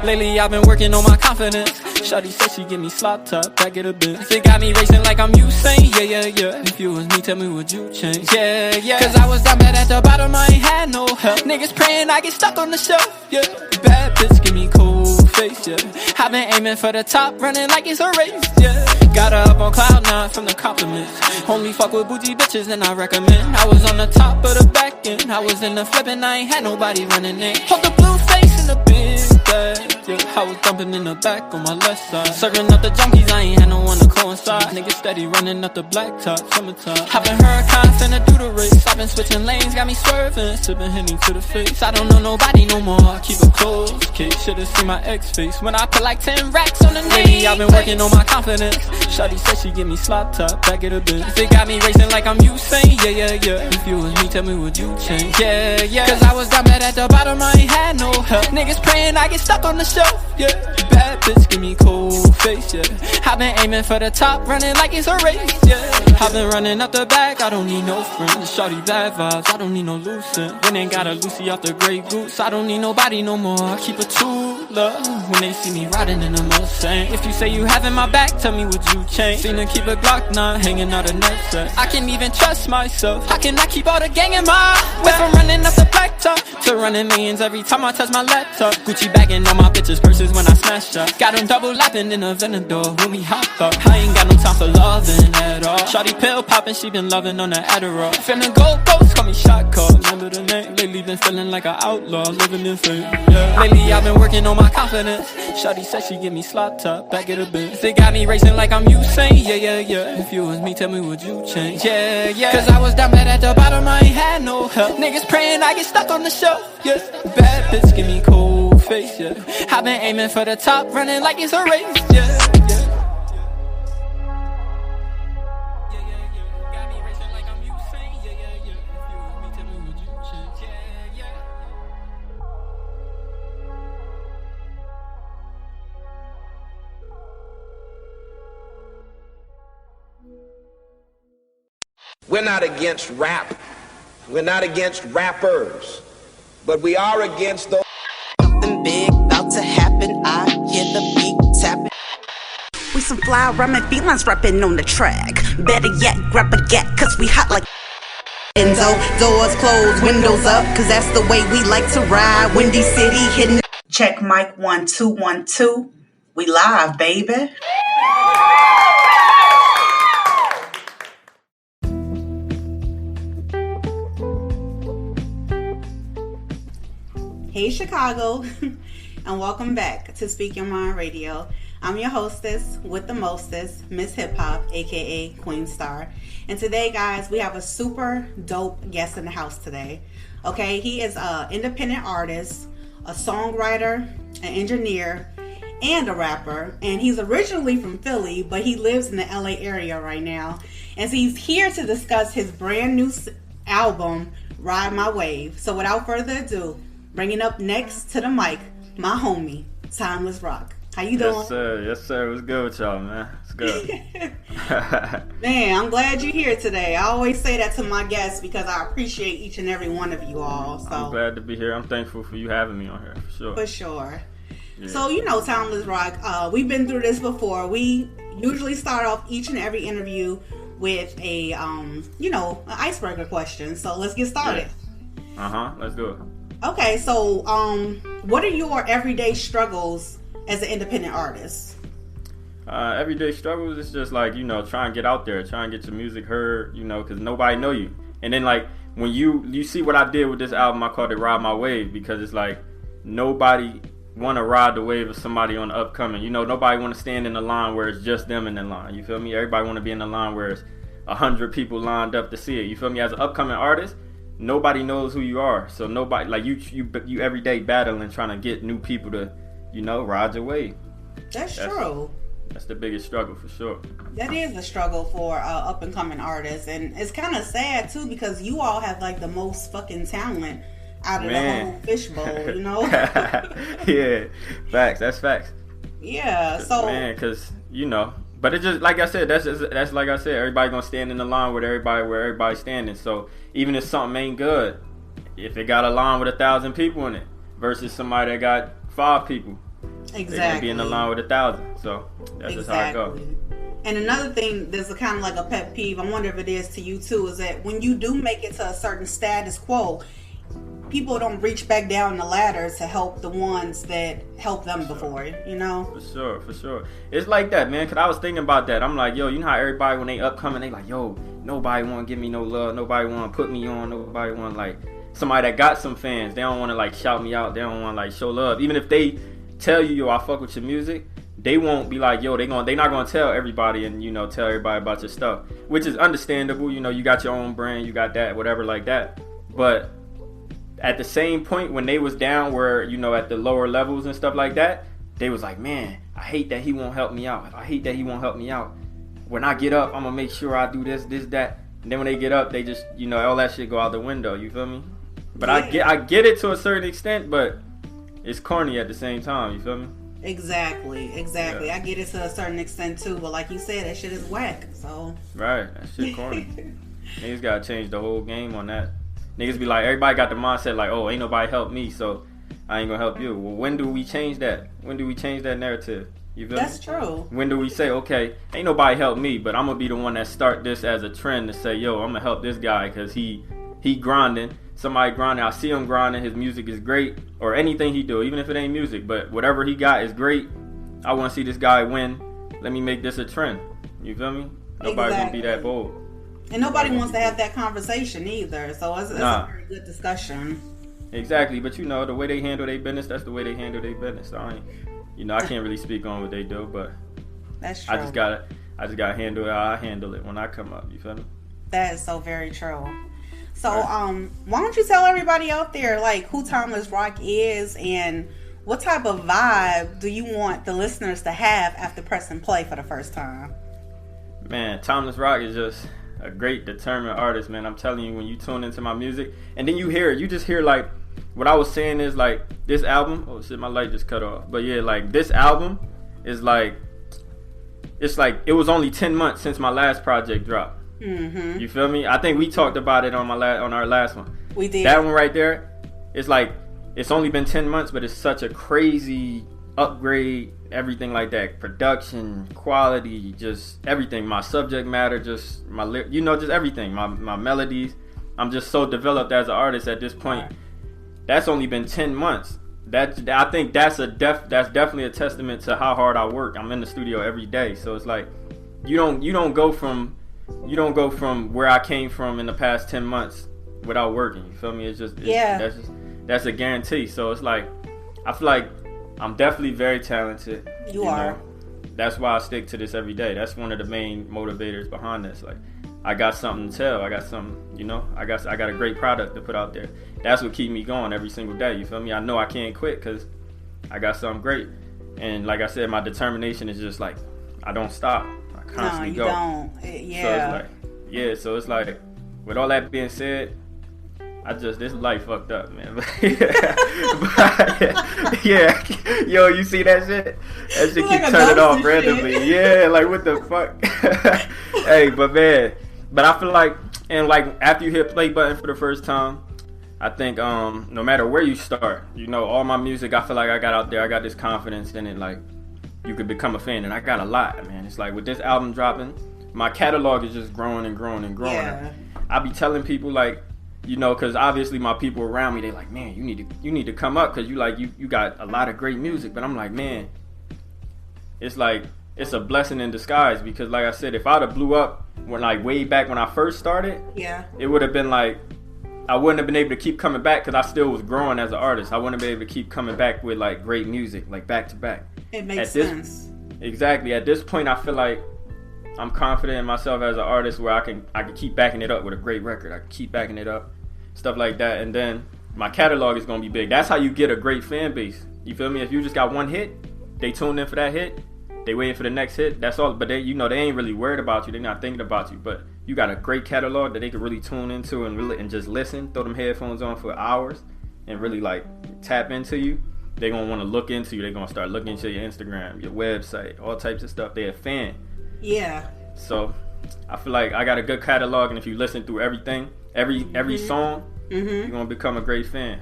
Lately I've been working on my confidence. Shawty said she give me slop top, back it a bit. It got me racing like I'm Usain, yeah. If you was me, tell me would you change? Yeah. Cause I was down bad at the bottom, I ain't had no help. Niggas praying I get stuck on the shelf, yeah. Bad bitch give me cold face, yeah. I been aiming for the top, running like it's a race, yeah. Got her up on cloud 9 from the compliments. Only fuck with bougie bitches and I recommend. I was on the top of the back end, I was in the flipping, I ain't had nobody running in. Hold the blue face in the big bag, yeah. I was dumping in the back on my left side. Serving up the junkies, I ain't had no one to coincide. Niggas steady running up the black top, summertime. I've been hurricane, finna do the race. I've been switching lanes, got me swerving, sipping Henny to the face. I don't know nobody no more, I keep a close case. Should've seen my ex face when I put like 10 racks on the name. Lately I've been working on my confidence. Shawty said she give me slop top, back it a bit. It got me racing like I'm Usain, yeah. If you was me, tell me would you change? Yeah. Cause I was down bad at the bottom, I ain't had no help. Niggas praying I get stuck on the shelf, yeah. Bad bitch give me cold face, yeah. I been aiming for the top, running like it's a race, yeah. I been running up the back, I don't need no friends. Shawty bad vibes, I don't need no loosen. When ain't got a Lucy off the Grey Goose, I don't need nobody no more, I keep a Tula. When they see me riding in the Mustang. If you say you having my back, tell me would you change? Seen her keep a Glock 9 hanging out of nutsack. I can't even trust myself, how can I keep all the gang in my way? From running up the black top to running millions every time I touch my laptop. Gucci bagging on my bitches' purses when I smash up. Got them double lapping in the Venador when we hop up. I ain't got no time for loving at all. Shawty pill popping, she been loving on the Adderall. Finna go ghost, call me shot call. Remember the name? Lately been feeling like an outlaw, living in fame, yeah. Lately I've been working on my confidence. Shawty said she give me slop top, back it a bit. It got me racing like I'm Usain, yeah. If you was me, tell me would you change? Yeah. Cause I was down bad at the bottom, I ain't had no help. Niggas praying I get stuck on the shelf, yeah. Bad bitch give me cold face, yeah. I been aiming for the top, running like it's a race, yeah. We're not against rap. We're not against rappers. But we are against those. Something big about to happen. I hear the beat tapping. We some fly rhyming felines rapping on the track. Better yet, grab a gat, cause we hot like Enzo. Doors closed, windows up, cause that's the way we like to ride. Windy City hitting. Check mic 1 2 1 2. We live, baby. Hey Chicago, and welcome back to Speak Your Mind Radio. I'm your hostess with the mostest, Miss Hip Hop, aka Queen Star. And today, guys, we have a super dope guest in the house today. Okay, he is an independent artist, a songwriter, an engineer, and a rapper. And he's originally from Philly, but he lives in the LA area right now. And so he's here to discuss his brand new album, Ride My Wave. So without further ado, bringing up next to the mic, my homie, TimelessRoc. How you doing? Yes sir. What's good with y'all, man? It's good. Man, I'm glad you're here today. I always say that to my guests because I appreciate each and every one of you all. So I'm glad to be here. I'm thankful for you having me on here, for sure. For sure. Yeah. So, you know, TimelessRoc, we've been through this before. We usually start off each and every interview with a, an icebreaker question. So let's get started. Yeah. Let's do it. Okay, so what are your everyday struggles as an independent artist? Everyday struggles is just like, try and get out there, try and get your music heard, because nobody know you. And then like when you see what I did with this album, I called it Ride My Wave, because it's like nobody want to ride the wave of somebody on the upcoming. Nobody want to stand in the line where it's just them in the line. You feel me? Everybody want to be in the line where it's 100 people lined up to see it. You feel me? As an upcoming artist, nobody knows who you are, so nobody, like you every day battling trying to get new people to, ride your wave. That's true. That's the biggest struggle for sure. That is a struggle for up and coming artists, and it's kind of sad too because you all have like the most fucking talent out of the whole fishbowl, Yeah, facts. That's facts. Yeah. So because But it's just like I said. That's like I said. Everybody gonna stand in the line with everybody where everybody's standing. So even if something ain't good, if it got a line with 1,000 people in it versus somebody that got 5 people, Exactly. They're gonna be in the line with 1,000. So that's just how it goes. And another thing that's kind of like a pet peeve, I wonder if it is to you too, is that when you do make it to a certain status quo, people don't reach back down the ladder to help the ones that helped them before, you know? For sure. It's like that, man, because I was thinking about that. I'm like, yo, you know how everybody, when they upcoming, they like, yo, nobody want to give me no love. Nobody want to put me on. Nobody want to, like, somebody that got some fans. They don't want to, like, shout me out. They don't want to, like, show love. Even if they tell you, yo, I fuck with your music, they won't be like, yo, they not going to tell everybody and, you know, tell everybody about your stuff, which is understandable. You know, you got your own brand, you got that, whatever like that. But at the same point when they was down where, you know, at the lower levels and stuff like that, they was like, man, I hate that he won't help me out. I hate that he won't help me out. When I get up, I'm going to make sure I do this, that. And then when they get up, they just, you know, all that shit go out the window. You feel me? But yeah. I get it to a certain extent, but it's corny at the same time. You feel me? Exactly. Yeah. I get it to a certain extent too, but like you said, that shit is whack. So right, that shit corny. Niggas gotta change the whole game on that. Niggas be like, everybody got the mindset like, oh, ain't nobody help me, so I ain't gonna help you. Well, when do we change that? When do we change that narrative? You feel That's me? true. When do we say, okay, ain't nobody help me, but I'm gonna be the one that start this as a trend to say, yo, I'm gonna help this guy because he grinding. Somebody grinding, I see him grinding, his music is great, or anything he do, even if it ain't music, but whatever he got is great. I want to see this guy win. Let me make this a trend. You feel me? Nobody gonna be that bold. And nobody wants to have that conversation either. So it's a very good discussion. Exactly, but you know, the way they handle their business, that's the way they handle their business. So I can't really speak on what they do, but that's true. I just gotta handle it how I handle it when I come up. You feel me? That is so very true. So, why don't you tell everybody out there, like, who TimelessRoc is and what type of vibe do you want the listeners to have after pressing play for the first time? Man, TimelessRoc is just a great, determined artist, man. I'm telling you, when you tune into my music, and then you hear it, you just hear, like, what I was saying is, like, this album, oh shit, my light just cut off. But yeah, like, this album is, like, it's like, it was only 10 months since my last project dropped. Mm-hmm. You feel me? I think we talked about it on our last one. We did. That one right there, it's like, it's only been 10 months, but it's such a crazy upgrade, everything like that. Production, quality, just everything. My subject matter, just my just everything. My melodies. I'm just so developed as an artist at this point. That's only been 10 months. I think that's definitely a testament to how hard I work. I'm in the studio every day, so it's like you don't go from where I came from in the past 10 months without working. You feel me? That's a guarantee. So it's like, I feel like I'm definitely very talented. You are. Know? That's why I stick to this every day. That's one of the main motivators behind this. Like, I got something to tell. I got something, I got a great product to put out there. That's what keeps me going every single day. You feel me? I know I can't quit because I got something great. And like I said, my determination is just like, I don't stop. Constantly go. Don't. Yeah. So it's like, with all that being said, this life fucked up, man. But, yeah, yo, you see that shit? That shit keep turning off randomly. Shit. Yeah, like what the fuck? Hey, but man, I feel like, and like after you hit play button for the first time, I think no matter where you start, all my music, I feel like I got out there, I got this confidence in it, like. You could become a fan, and I got a lot, man. It's like with this album dropping, my catalog is just growing and growing and growing. Yeah. I be telling people like, because obviously my people around me, they like, man, you need to come up because you got a lot of great music. But I'm like, man, it's like it's a blessing in disguise because like I said, if I'd have blew up way back when I first started, it would have been like I wouldn't have been able to keep coming back because I still was growing as an artist. I wouldn't have been able to keep coming back with like great music, like back to back. It makes sense. Exactly. At this point, I feel like I'm confident in myself as an artist where I can keep backing it up with a great record. I can keep backing it up, stuff like that. And then my catalog is going to be big. That's how you get a great fan base. You feel me? If you just got one hit, they tune in for that hit. They waiting for the next hit. That's all. But they ain't really worried about you. They're not thinking about you. But you got a great catalog that they can really tune into and just listen. Throw them headphones on for hours and really like tap into you. They're going to want to look into you. They're going to start looking into your Instagram, your website, all types of stuff. They're a fan. Yeah. So I feel like I got a good catalog, and if you listen through everything, every song, you're going to become a great fan.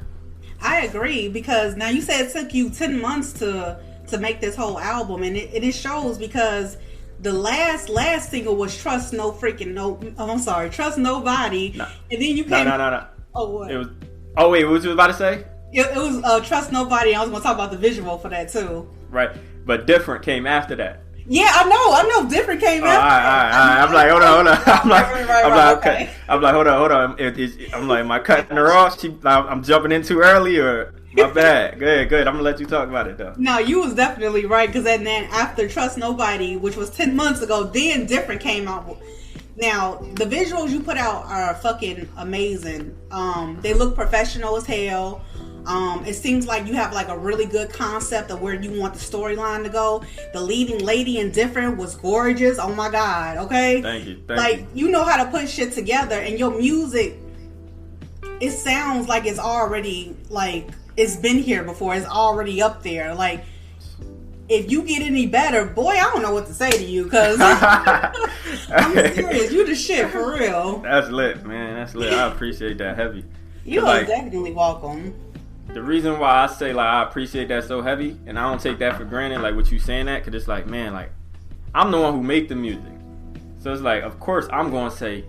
I agree, because now you said it took you 10 months to to make this whole album, and it shows because the last single was Trust Nobody, No. and then you came. No. Oh, what? It was. Oh wait, what you was about to say? It was Trust Nobody. And I was gonna talk about the visual for that too. Right, but Different came after that. Yeah, I know. Different came after. All right. I'm like, hold on. I'm like, okay. okay. I'm like, hold on. I'm like, am I cutting her off? I'm jumping in too early, or my bad? Good. I'm gonna let you talk about it though. No, you was definitely right, because then after Trust Nobody, which was 10 months ago, then Different came out. Now the visuals you put out are fucking amazing. They look professional as hell. It seems like you have like a really good concept of where you want the storyline to go. The leading lady in Different was gorgeous. Oh my god, okay? Thank you. You know how to put shit together, and your music, it sounds like it's already, like, it's been here before. It's already up there. Like, if you get any better, boy, I don't know what to say to you, because I'm serious. You the shit, for real. That's lit, man. That's lit. I appreciate that heavy. You are definitely welcome. The reason why I say, like, I appreciate that so heavy, and I don't take that for granted, like, what you saying that, because it's like, man, like, I'm the one who make the music. So it's like, of course, I'm going to say,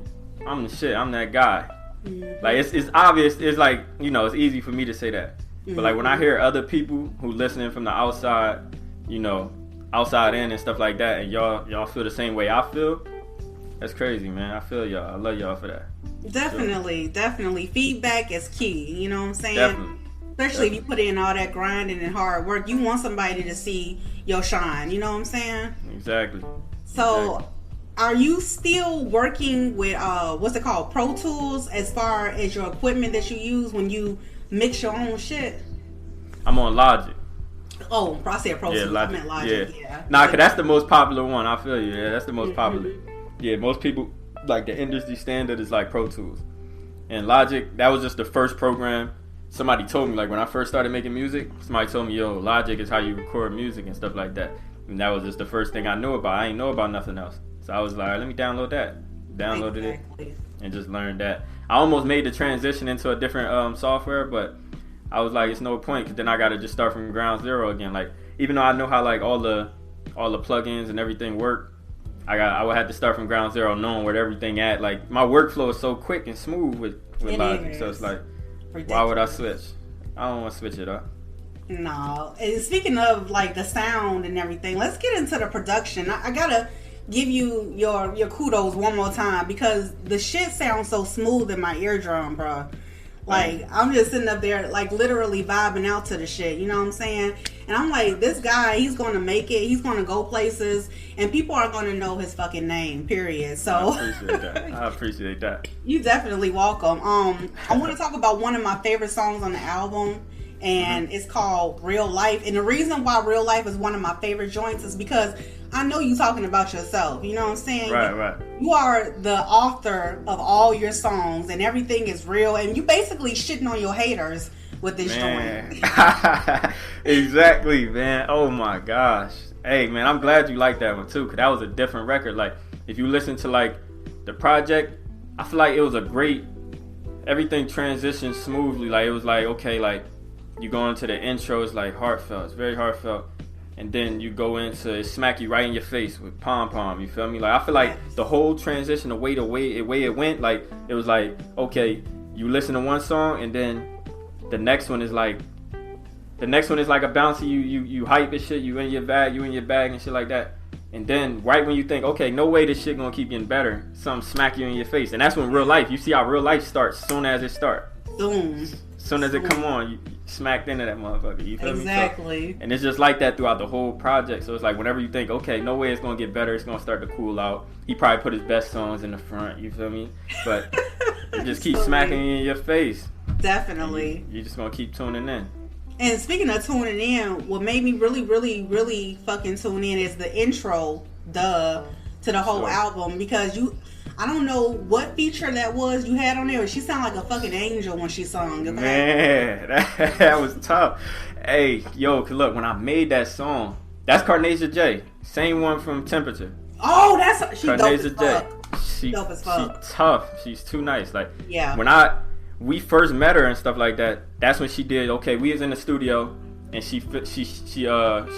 I'm the shit, I'm that guy. Mm-hmm. Like, it's obvious, it's like, you know, it's easy for me to say that. Mm-hmm. But, like, when I hear other people who listening from the outside, you know, outside in and stuff like that, and y'all feel the same way I feel, that's crazy, man. I feel y'all. I love y'all for that. Definitely. Feedback is key, you know what I'm saying? Definitely. Especially if you put in all that grinding and hard work, you want somebody to see your shine. You know what I'm saying? Exactly. So, are you still working with what's it called, Pro Tools, as far as your equipment that you use when you mix your own shit? I'm on Logic. Oh, I said Pro Tools. Logic. I meant Logic. Yeah. Nah, cause that's the most popular one. I feel you. Yeah, that's the most popular. Yeah, most people, like, the industry standard is like Pro Tools, and Logic. That was just the first program. Somebody told me, like, when I first started making music, somebody told me, yo, Logic is how you record music and stuff like that. And that was just the first thing I knew about. I ain't know about nothing else. So I was like, all right, let me download that. Downloaded it and just learned that. I almost made the transition into a different software, but I was like, it's no point, because then I got to just start from ground zero again. Like, even though I know how, like, all the plugins and everything work, I would have to start from ground zero, knowing where everything at. Like, my workflow is so quick and smooth with Logic. So it's like, ridiculous. Why would I switch? I don't want to switch it up. No. And speaking of, like, the sound and everything, let's get into the production. I gotta give you your kudos one more time, because the shit sounds so smooth in my eardrum, bro. Like, I'm just sitting up there, like, literally vibing out to the shit, you know what I'm saying? And I'm like, this guy, he's going to make it, he's going to go places, and people are going to know his fucking name, period. So I appreciate that. You definitely welcome. I want to talk about one of my favorite songs on the album, and it's called Real Life. And the reason why Real Life is one of my favorite joints is because I know you talking about yourself, you know what I'm saying? Right. You are the author of all your songs, and everything is real, and you basically shitting on your haters with this joint. Exactly, man. Oh my gosh. Hey, man, I'm glad you like that one too, because that was a different record. Like, if you listen to, like, the project, I feel like it was a great, everything transitioned smoothly. Like, it was like, okay, like, you go into the intro, it's like heartfelt, it's very heartfelt. And then you go into it, smack you right in your face with Pom Pom. You feel me? Like, I feel like the whole transition, the way it went, like, it was like, okay, you listen to one song, and then the next one is like a bouncy. You hype and shit. You in your bag and shit like that. And then right when you think, okay, no way this shit gonna keep getting better, something smack you in your face, and that's when Real Life. You see how Real Life starts soon as it start. Soon as it come on, you smacked into that motherfucker. You feel me? Exactly. And it's just like that throughout the whole project. So it's like, whenever you think, okay, no way it's gonna get better, it's gonna start to cool out, he probably put his best songs in the front. You feel me? But it just keeps smacking you in your face. Definitely. You just gonna keep tuning in. And speaking of tuning in, what made me really, really, really fucking tune in is the intro, to the whole album, because I don't know what feature that was you had on there, but she sounded like a fucking angel when she sung. Okay? Man, that was tough. Hey, yo, look, when I made that song, that's Carnasia J, same one from Temperature. Oh, she dope as fuck. She dope as fuck. She's tough. She's too nice. Like, yeah. When we first met her and stuff like that, that's when she did, okay, we was in the studio, and she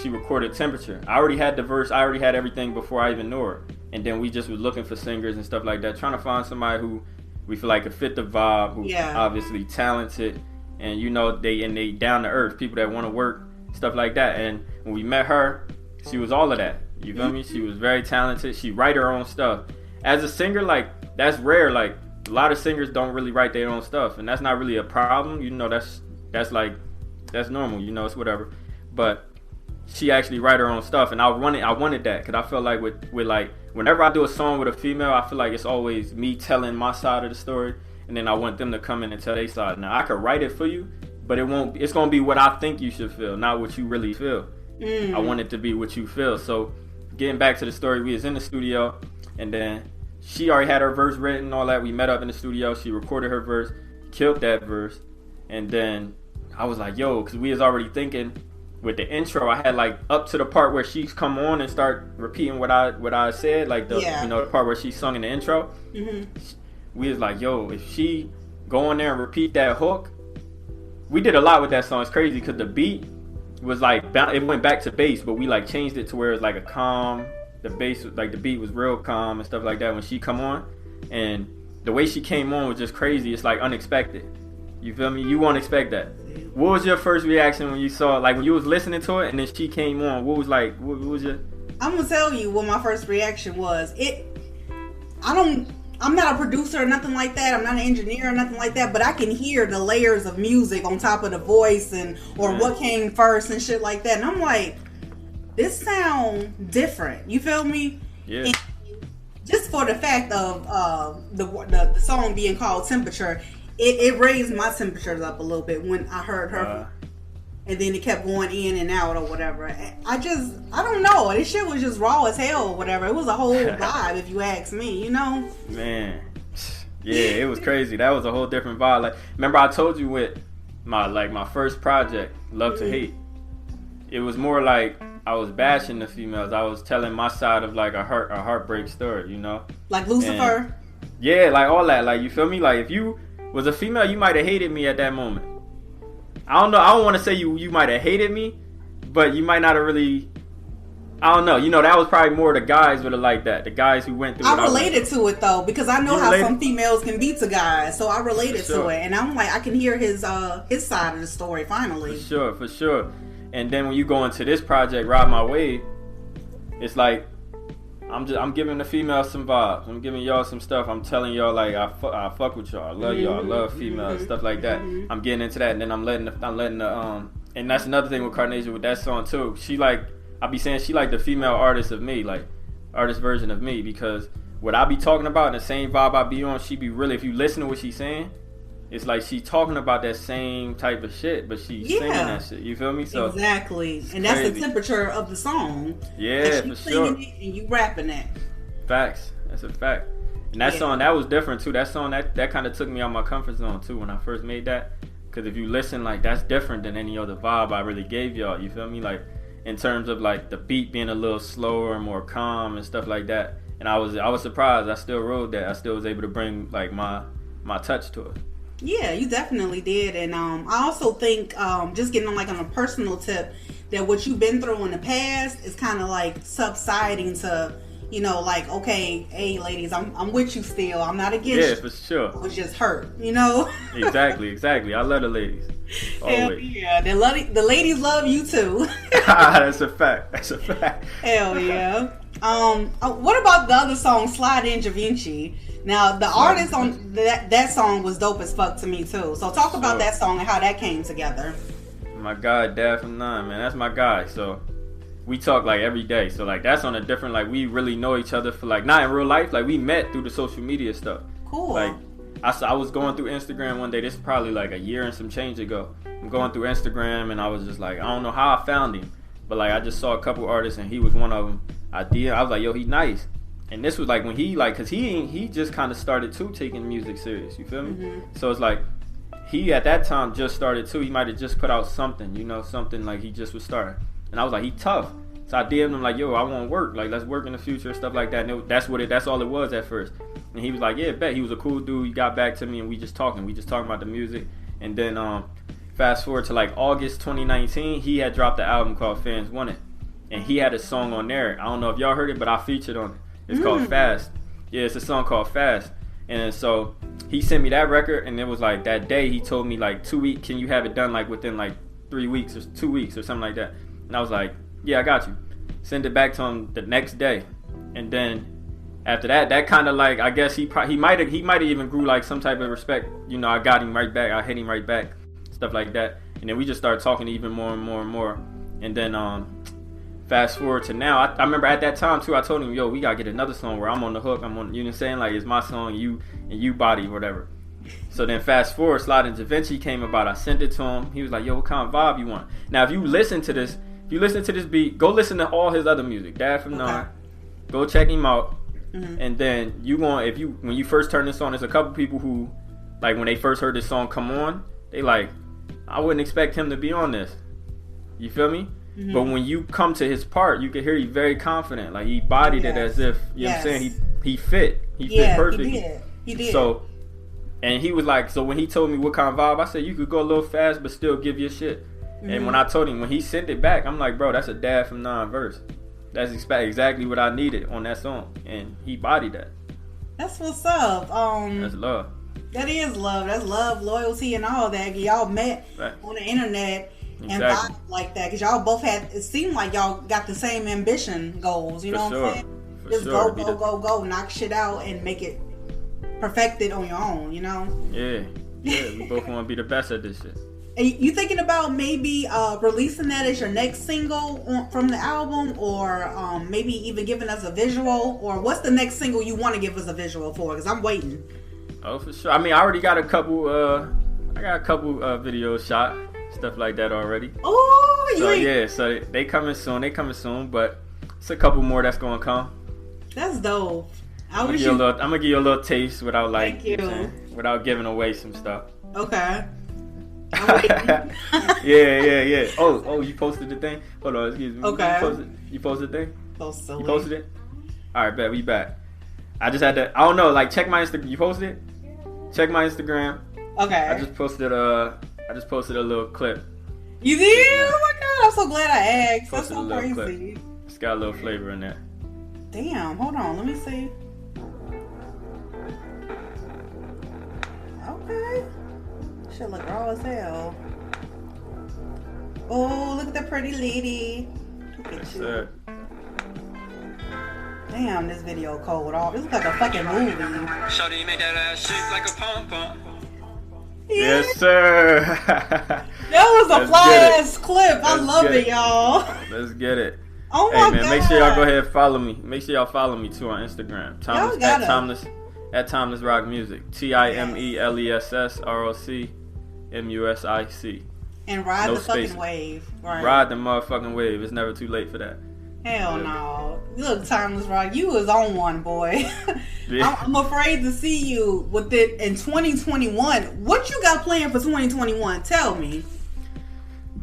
recorded Temperature. I already had the verse, I already had everything before I even knew her. And then we just was looking for singers and stuff like that, trying to find somebody who we feel like could fit the vibe, who's obviously talented, and you know, they down to earth, people that want to work, stuff like that. And when we met her, she was all of that. You feel me? She was very talented. She write her own stuff. As a singer, like, that's rare. Like, a lot of singers don't really write their own stuff, and that's not really a problem. You know, that's normal. You know, it's whatever. But she actually write her own stuff, and I wanted that, because I feel like with like, whenever I do a song with a female, I feel like it's always me telling my side of the story, and then I want them to come in and tell their side. Now, I could write it for you, but it's gonna be what I think you should feel, not what you really feel. I want it to be what you feel. So getting back to the story, we was in the studio, and then she already had her verse written and all that. We met up in the studio, she recorded her verse, killed that verse, and then I was like, yo, because we was already thinking with the intro, I had like up to the part where she's come on and start repeating what I said, like the you know, the part where she sung in the intro. We was like, yo, if she go in there and repeat that hook, we did a lot with that song. It's crazy because the beat was like, it went back to bass, but we like changed it to where it's like a calm, the bass, like the beat was real calm and stuff like that when she come on, and the way she came on was just crazy. It's like unexpected. You feel me? You won't expect that. What was your first reaction when you saw, like, when you was listening to it and then she came on? What was like? What was your? I'm gonna tell you what my first reaction was. I'm not a producer or nothing like that. I'm not an engineer or nothing like that. But I can hear the layers of music on top of the voice or what came first and shit like that. And I'm like, this sound different. You feel me? Yeah. And just for the fact of the song being called Temperature, it raised my temperatures up a little bit when I heard her. And then it kept going in and out or whatever. I don't know. This shit was just raw as hell or whatever. It was a whole vibe, if you ask me, you know? Man. Yeah, it was crazy. That was a whole different vibe. Like, remember I told you with my first project, Love to Hate, it was more like I was bashing the females. I was telling my side of like a heartbreak story, you know? Like Lucifer? And, yeah, like all that. Like, you feel me? Like, if you was a female, you might have hated me at that moment. I don't know. I don't want to say you might have hated me, but you might not have really. I don't know. You know, that was probably more the guys that are like that. The guys who went through. I related to it though, because I know how some females can be to guys, so I related to it, and I'm like, I can hear his side of the story finally. For sure. And then when you go into this project, Ride My Wave, it's like I'm giving the females some vibes. I'm giving y'all some stuff. I'm telling y'all like I fuck with y'all. I love y'all. I love females, stuff like that. I'm getting into that, and then I'm letting the and that's another thing with Carnasia with that song too. She like, I be saying she like the female artist of me, like artist version of me, because what I be talking about and the same vibe I be on, she be really, if you listen to what she's saying, it's like she talking about that same type of shit, but she's singing that shit. You feel me? So exactly, and that's the temperature of the song. Yeah, for sure. It and you rapping it. Facts. That's a fact. And that song, that was different too. That song, that kind of took me out my comfort zone too when I first made that. Because if you listen, like, that's different than any other vibe I really gave y'all. You feel me? Like, in terms of like the beat being a little slower and more calm and stuff like that. And I was surprised. I still wrote that. I still was able to bring like my touch to it. Yeah, you definitely did. And I also think just getting on a personal tip, that what you've been through in the past is kind of like subsiding to, you know, like, okay, hey ladies, I'm with you still. I'm not against you. Yeah, for sure. I was just hurt, you know? Exactly. I love the ladies. Always. Hell yeah, the ladies love you too. That's a fact. Hell yeah. What about the other song, Slide In Da Vinci? Now, the artist on that song was dope as fuck to me too. So talk about that song and how that came together. My guy, Dad from 9, man. That's my guy. So we talk like every day. So like that's on a different, like, we really know each other for like, not in real life. Like, we met through the social media stuff. Cool. Like, I was going through Instagram one day. This is probably like a year and some change ago. I'm going through Instagram and I was just like, I don't know how I found him, but like I just saw a couple artists and he was one of them. I was like, yo, he nice. And this was like when he like, cause he just kind of started too taking music serious. You feel me? Mm-hmm. So it's like he at that time just started too. He might have just put out something, you know, something like he just was starting. And I was like, he tough. So I DM'd him like, yo, I want work. Like, let's work in the future, stuff like that. And that's all it was at first. And he was like, yeah, bet. He was a cool dude. He got back to me and we just talking about the music. And then fast fast forward to like August 2019, he had dropped the album called Fans Want It, and he had a song on there. I don't know if y'all heard it, but I featured on it. It's called Fast. Yeah, it's a song called Fast. And so he sent me that record, and it was like that day he told me like 2 weeks, can you have it done like within like 3 weeks or 2 weeks or something like that. And I was like, yeah, I got you. Send it back to him the next day, and then after that kind of like, I guess he might have even grew like some type of respect. You know, I got him right back. I hit him right back, stuff like that. And then we just started talking even more and more and more. And then fast forward to now, I remember at that time too, I told him, yo, we gotta get another song where I'm on the hook. I'm on, you know what I'm saying? Like, it's my song, you body, whatever. So then fast forward, Sliding Da Vinci came about. I sent it to him. He was like, yo, what kind of vibe you want? Now, if you listen to this beat, go listen to all his other music. Dad from Nine. Go check him out. And then when you first turn this on, there's a couple people who, like, when they first heard this song come on, they like, I wouldn't expect him to be on this. You feel me? But when you come to his part, you can hear he's very confident. Like, he bodied it as if, you know what I'm saying, he fit. He fit perfectly. He did. So, and he was like, so when he told me what kind of vibe, I said, you could go a little fast, but still give your shit. And when I told him, when he sent it back, I'm like, bro, that's a Dad from Nine verse. That's exactly what I needed on that song. And he bodied that. That's what's up. That's love. That is love. That's love, loyalty, and all that. Y'all met on the internet and vibe like that. Because y'all both it seemed like y'all got the same ambition goals. You know what I'm saying? Just go, knock shit out and make it perfected on your own, you know? Yeah, we both want to be the best at this shit. Are you thinking about maybe releasing that as your next single from the album, or maybe even giving us a visual? Or what's the next single you want to give us a visual for? Because I'm waiting. Oh, for sure. I mean, I already got a couple. Videos shot, stuff like that already. Oh, so they coming soon. But it's a couple more that's gonna come. That's dope. I'm gonna give you a little taste without without giving away some stuff. Okay. Yeah. Oh, you posted the thing? Hold on, excuse me. Okay. You posted the thing? So silly. You posted it? Alright, bet, we back. I just had to, I don't know, like, check my Instagram. You posted it? Check my Instagram. Okay. I just posted a little clip. You did? Oh my god, I'm so glad I asked. That's so crazy. Clip. It's got a little flavor in there. Damn, hold on, let me see. Okay. Shit look raw as hell. Oh, look at that pretty lady. Look at Yes, you. sir. Damn, this video cold off. This looks like a fucking movie. Shawty make that ass shake like a pom-pom. Yes, sir. That was a fly ass clip. I love it, y'all. Let's get it. Oh my god. Make sure y'all go ahead and follow me. Make sure y'all follow me too on Instagram. TimelessRoc Music. TimelessRoc. And ride the fucking wave. Right. Ride the motherfucking wave. It's never too late for that. Hell no. Look, Timeless Rock, you was on one, boy. Yeah. I'm afraid to see you with it in 2021. What you got planned for 2021? Tell me.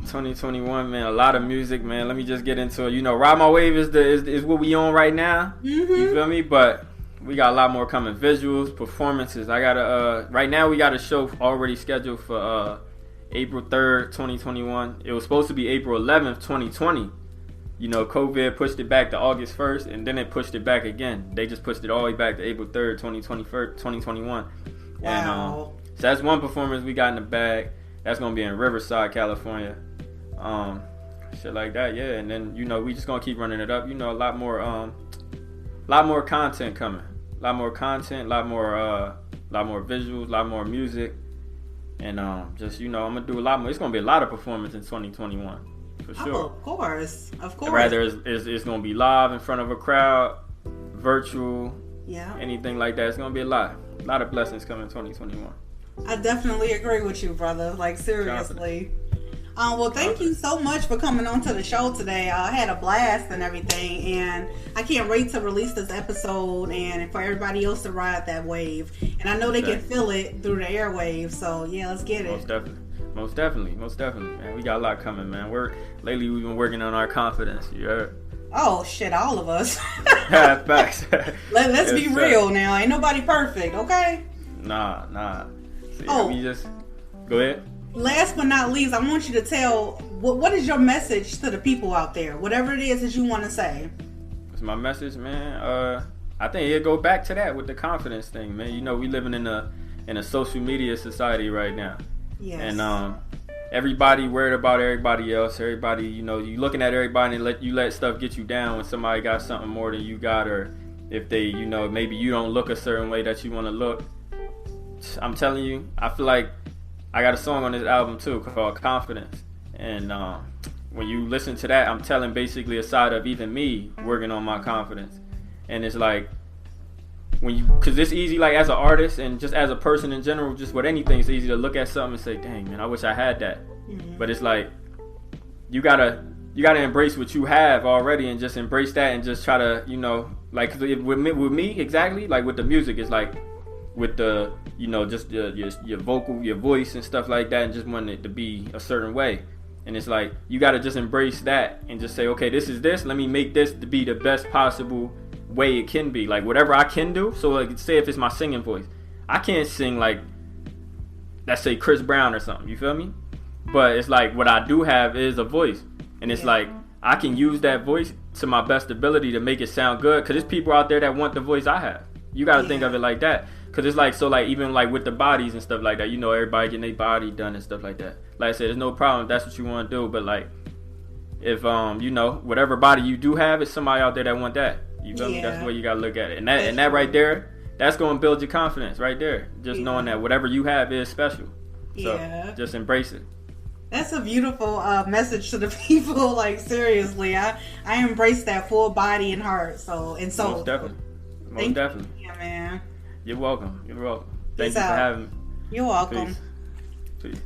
2021, man, a lot of music, man. Let me just get into it. You know, Ride My Wave is what we on right now. You feel me? But we got a lot more coming. Visuals, performances. I got right now we got a show already scheduled for April 3rd, 2021. It was supposed to be April 11th, 2020. You know, COVID pushed it back to August 1st, and then it pushed it back again. They just pushed it all the way back to April 3rd, 2021. Wow. And so that's one performance we got in the bag. That's going to be in Riverside, California. Shit like that, yeah. And then, you know, we just going to keep running it up. You know, a lot more content coming. A lot more content, a lot more visuals, a lot more music. And just, you know, I'm going to do a lot more. It's going to be a lot of performance in 2021. For sure. Oh, of course. Rather it's gonna be live in front of a crowd, virtual, anything like that. It's gonna be a lot of blessings coming in 2021. I definitely agree with you, brother. Like, seriously. Well, thank you so much for coming on to the show today. I had a blast and everything, and I can't wait to release this episode and for everybody else to ride that wave. And I know they can feel it through the airwaves, so yeah, let's get it. Most definitely, man. We got a lot coming, man. Lately we've been working on our confidence. You heard? Oh shit, all of us. Facts. Let's be real now. Ain't nobody perfect, okay? Nah. See, Oh. we just go ahead. last but not least, I want you to tell what is your message to the people out there, whatever it is that you want to say. What's my message, man? I think it'll go back to that with the confidence thing, man. You know, we living in a social media society right now. Yes. And everybody worried about everybody else. Everybody, you know, you looking at everybody and let stuff get you down when somebody got something more than you got, or if they, you know, maybe you don't look a certain way that you want to look. I'm telling you, I feel like I got a song on this album too called Confidence. And when you listen to that, I'm telling basically a side of even me working on my confidence. And it's like, because it's easy, like as an artist and just as a person in general, just with anything, it's easy to look at something and say, dang, man, I wish I had that. Mm-hmm. But it's like, you gotta embrace what you have already and just embrace that and just try to, you know, like with me exactly, like with the music, it's like with the, you know, just your vocal, your voice and stuff like that, and just wanting it to be a certain way. And it's like, you gotta just embrace that and just say, okay, this is this, let me make this to be the best possible way it can be, like whatever I can do. So like, say if it's my singing voice, I can't sing like, let's say Chris Brown or something, you feel me? But it's like, what I do have is a voice, and it's like, I can use that voice to my best ability to make it sound good, because there's people out there that want the voice I have. You got to think of it like that, because it's like, so like even like with the bodies and stuff like that, you know, everybody getting their body done and stuff like that. Like I said, there's no problem if that's what you want to do, but like, if you know, whatever body you do have, is somebody out there that want that. You feel me? That's the way you gotta look at it. And that right there, that's gonna build your confidence right there. Just knowing that whatever you have is special. So just embrace it. That's a beautiful message to the people. Like seriously, I embrace that full body and heart. So and soul. Most definitely. Most definitely. Yeah, man. You're welcome. You're welcome. Thank you for having me. You're welcome. Peace. Peace.